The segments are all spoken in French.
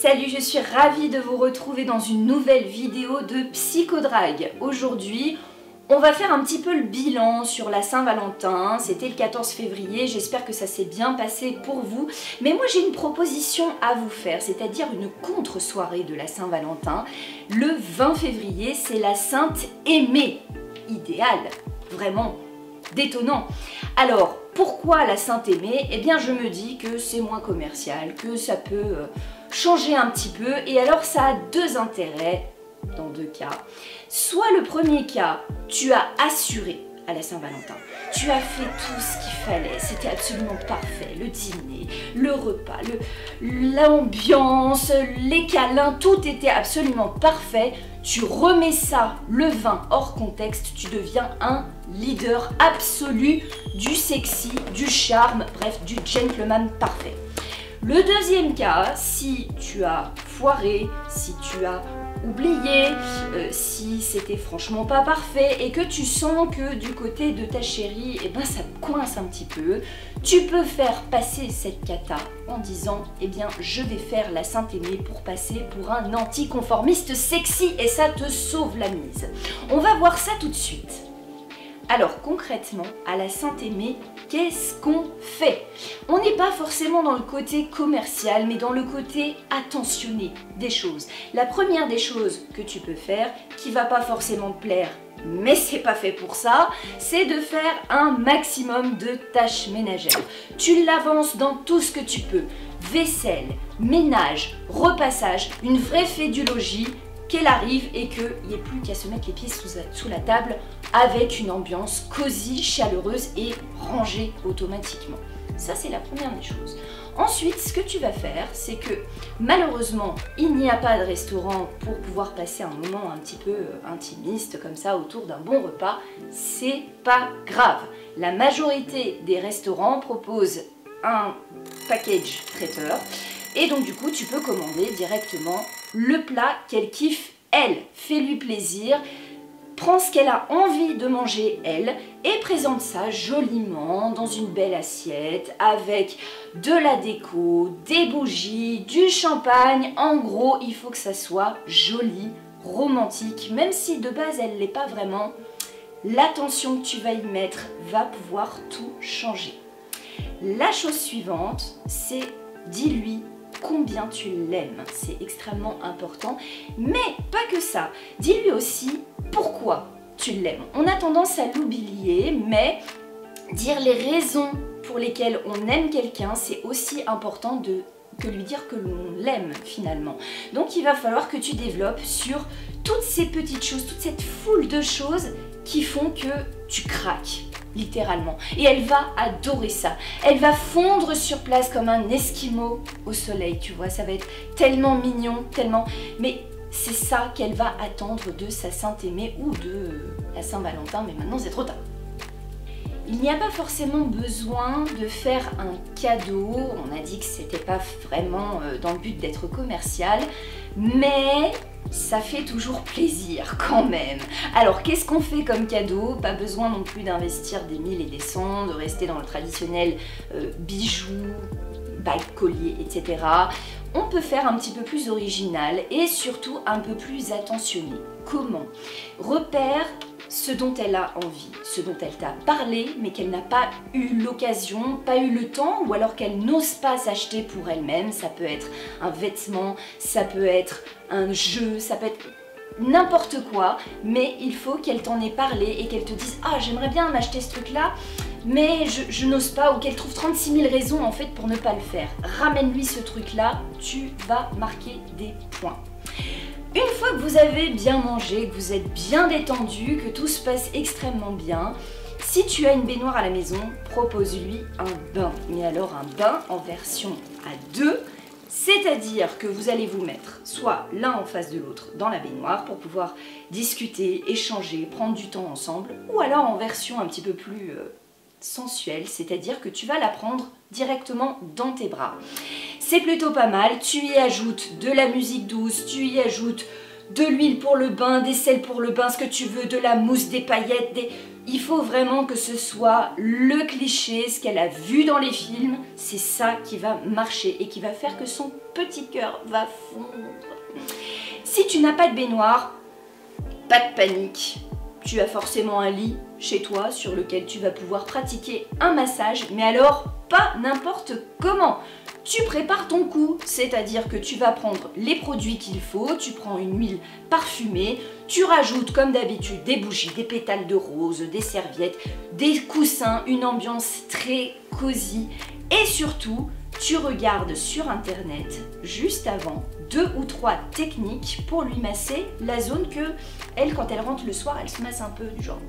Salut, je suis ravie de vous retrouver dans une nouvelle vidéo de Psychodrag. Aujourd'hui, on va faire un petit peu le bilan sur la Saint-Valentin. C'était le 14 février, j'espère que ça s'est bien passé pour vous. Mais moi j'ai une proposition à vous faire, c'est-à-dire une contre-soirée de la Saint-Valentin. Le 20 février, c'est la Sainte Aimée. Idéal, vraiment détonnant. Alors, pourquoi la Sainte Aimée? Eh bien, je me dis que c'est moins commercial, que ça peut changer un petit peu. Et alors, ça a deux intérêts dans deux cas. Soit le premier cas, tu as assuré à la Saint-Valentin. Tu as fait tout ce qu'il fallait, c'était absolument parfait. Le dîner, le repas, l'ambiance, les câlins, tout était absolument parfait. Tu remets ça, le vin, hors contexte, tu deviens un leader absolu du sexy, du charme, bref, du gentleman parfait. Le deuxième cas, si tu as foiré, si tu as oublié, si c'était franchement pas parfait et que tu sens que du côté de ta chérie, eh ben ça te coince un petit peu, tu peux faire passer cette cata en disant eh bien je vais faire la Sainte Aimée pour passer pour un anticonformiste sexy et ça te sauve la mise. On va voir ça tout de suite. Alors concrètement, à la Sainte Aimée, qu'est-ce qu'on fait? On n'est pas forcément dans le côté commercial, mais dans le côté attentionné des choses. La première des choses que tu peux faire, qui va pas forcément te plaire, mais c'est pas fait pour ça, c'est de faire un maximum de tâches ménagères. Tu l'avances dans tout ce que tu peux. Vaisselle, ménage, repassage, une vraie fédulogie, qu'elle arrive et qu'il n'y ait plus qu'à se mettre les pieds sous la table avec une ambiance cosy, chaleureuse et rangée automatiquement. Ça, c'est la première des choses. Ensuite, ce que tu vas faire, c'est que malheureusement, il n'y a pas de restaurant pour pouvoir passer un moment un petit peu intimiste comme ça autour d'un bon repas. C'est pas grave. La majorité des restaurants proposent un package traiteur. Et donc du coup, tu peux commander directement le plat qu'elle kiffe, elle. Fais-lui plaisir, prends ce qu'elle a envie de manger, elle, et présente ça joliment dans une belle assiette avec de la déco, des bougies, du champagne. En gros, il faut que ça soit joli, romantique, même si de base, elle ne l'est pas vraiment. L'attention que tu vas y mettre va pouvoir tout changer. La chose suivante, c'est dis-lui combien tu l'aimes, c'est extrêmement important, mais pas que ça, dis-lui aussi pourquoi tu l'aimes. On a tendance à l'oublier, mais dire les raisons pour lesquelles on aime quelqu'un, c'est aussi important que lui dire que l'on l'aime finalement. Donc il va falloir que tu développes sur toutes ces petites choses, toute cette foule de choses qui font que tu craques. Littéralement. Et elle va adorer ça. Elle va fondre sur place comme un esquimau au soleil, tu vois. Ça va être tellement mignon, tellement... Mais c'est ça qu'elle va attendre de sa Sainte Aimée ou de la Saint-Valentin, mais maintenant c'est trop tard. Il n'y a pas forcément besoin de faire un cadeau. On a dit que c'était pas vraiment dans le but d'être commercial, mais ça fait toujours plaisir quand même. Alors qu'est-ce qu'on fait comme cadeau? Pas besoin non plus d'investir des 1000 et des 100, de rester dans le traditionnel bijoux, bague, collier, etc. On peut faire un petit peu plus original et surtout un peu plus attentionné. Comment? Repère ce dont elle a envie, ce dont elle t'a parlé, mais qu'elle n'a pas eu l'occasion, pas eu le temps, ou alors qu'elle n'ose pas s'acheter pour elle-même. Ça peut être un vêtement, ça peut être un jeu, ça peut être n'importe quoi, mais il faut qu'elle t'en ait parlé et qu'elle te dise « Ah, j'aimerais bien m'acheter ce truc-là, mais je n'ose pas », ou qu'elle trouve 36 000 raisons en fait pour ne pas le faire. Ramène-lui ce truc-là, tu vas marquer des points. Une fois que vous avez bien mangé, que vous êtes bien détendu, que tout se passe extrêmement bien, si tu as une baignoire à la maison, propose-lui un bain. Mais alors un bain en version à deux, c'est-à-dire que vous allez vous mettre soit l'un en face de l'autre dans la baignoire pour pouvoir discuter, échanger, prendre du temps ensemble, ou alors en version un petit peu plus sensuelle, c'est-à-dire que tu vas la prendre directement dans tes bras. C'est plutôt pas mal, tu y ajoutes de la musique douce, tu y ajoutes de l'huile pour le bain, des sels pour le bain, ce que tu veux, de la mousse, des paillettes, Il faut vraiment que ce soit le cliché, ce qu'elle a vu dans les films, c'est ça qui va marcher et qui va faire que son petit cœur va fondre. Si tu n'as pas de baignoire, pas de panique. Tu as forcément un lit chez toi sur lequel tu vas pouvoir pratiquer un massage, mais alors pas n'importe comment. Tu prépares ton coup, c'est-à-dire que tu vas prendre les produits qu'il faut, tu prends une huile parfumée, tu rajoutes comme d'habitude des bougies, des pétales de rose, des serviettes, des coussins, une ambiance très cosy et surtout tu regardes sur internet juste avant 2 ou 3 techniques pour lui masser la zone que elle, quand elle rentre le soir, elle se masse un peu du genre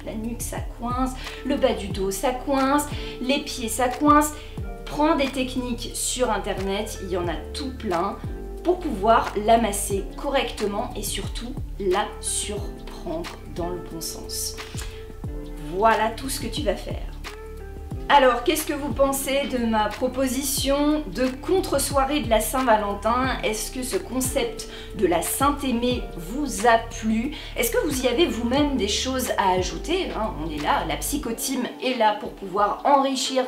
la nuque ça coince, le bas du dos ça coince, les pieds ça coince. Prends des techniques sur internet, il y en a tout plein pour pouvoir la masser correctement et surtout la surprendre dans le bon sens. Voilà tout ce que tu vas faire. Alors, qu'est-ce que vous pensez de ma proposition de contre-soirée de la Saint-Valentin? Est-ce que ce concept de la Saint-Aimée vous a plu? Est-ce que vous y avez vous-même des choses à ajouter? On est là, la Psycho-Team est là pour pouvoir enrichir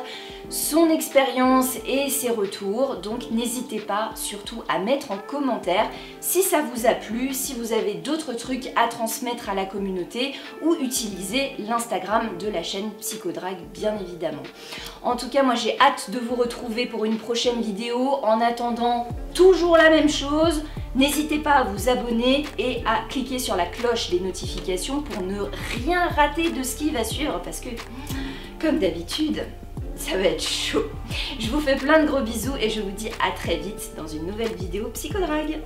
son expérience et ses retours. Donc, n'hésitez pas surtout à mettre en commentaire si ça vous a plu, si vous avez d'autres trucs à transmettre à la communauté ou utiliser l'Instagram de la chaîne Psychodrag, bien évidemment. En tout cas, moi j'ai hâte de vous retrouver pour une prochaine vidéo. En attendant, toujours la même chose. N'hésitez pas à vous abonner et à cliquer sur la cloche des notifications pour ne rien rater de ce qui va suivre parce que, comme d'habitude, ça va être chaud. Je vous fais plein de gros bisous et je vous dis à très vite dans une nouvelle vidéo Psychodrag.